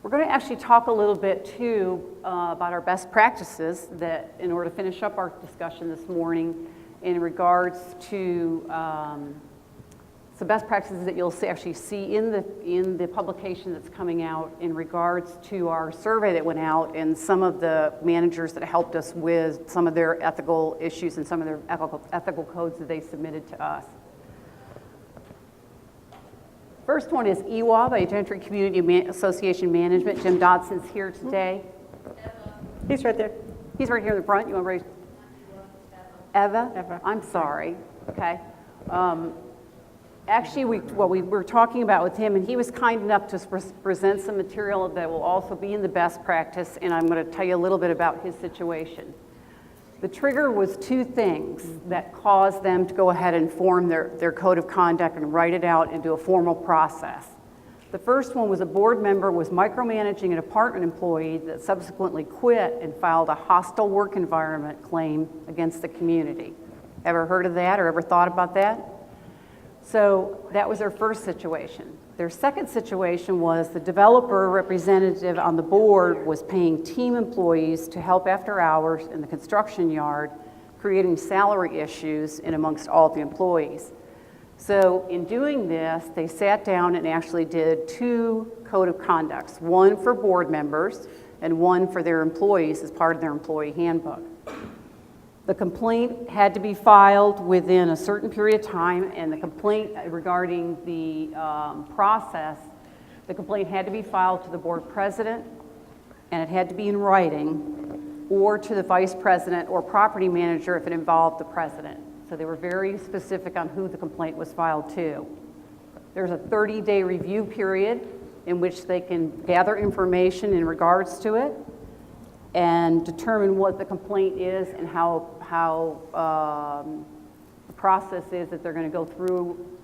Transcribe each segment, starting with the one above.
We're going to actually talk a little bit too about our best practices that in order to finish up our discussion this morning in regards to some best practices that you'll actually see in the publication that's coming out in regards to our survey that went out and some of the managers that helped us with some of their ethical issues and some of their ethical codes that they submitted to us. First one is EWA by Gentry Community Association Management. Jim Dodson's here today. He's right there. He's right here in the front. You want to raise? Eva? Eva. I'm sorry. Okay. Actually, we were talking about with him, and he was kind enough to present some material that will also be in the best practice, and I'm going to tell you a little bit about his situation. The trigger was two things that caused them to go ahead and form their code of conduct and write it out and do a formal process. The first one was a board member was micromanaging a department employee that subsequently quit and filed a hostile work environment claim against the community. Ever heard of that or ever thought about that? So that was their first situation. Their second situation was the developer representative on the board was paying team employees to help after hours in the construction yard, creating salary issues in amongst all the employees. So in doing this, they sat down and actually did two code of conducts, one for board members and one for their employees as part of their employee handbook. The complaint had to be filed within a certain period of time, and the complaint regarding the process, the complaint had to be filed to the board president, and it had to be in writing, or to the vice president or property manager if it involved the president. So they were very specific on who the complaint was filed to. There's a 30-day review period in which they can gather information in regards to it and determine what the complaint is and how the process is that they're going to go through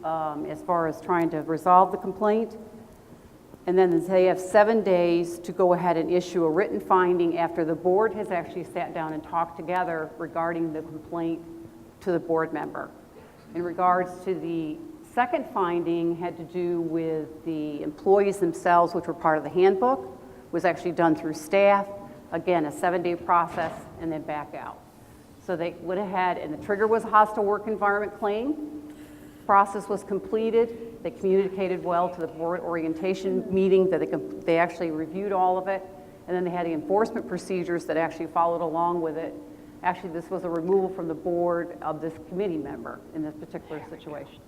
as far as trying to resolve the complaint. And then they have 7 days to go ahead and issue a written finding after the board has actually sat down and talked together regarding the complaint to the board member. In regards to the second finding had to do with the employees themselves, which were part of the handbook, was actually done through staff. Again, a 7-day process and then back out. So they went ahead and the trigger was a hostile work environment claim. Process was completed. They communicated well to the board orientation meeting that they actually reviewed all of it. And then they had the enforcement procedures that actually followed along with it. Actually, this was a removal from the board of this committee member in this particular situation.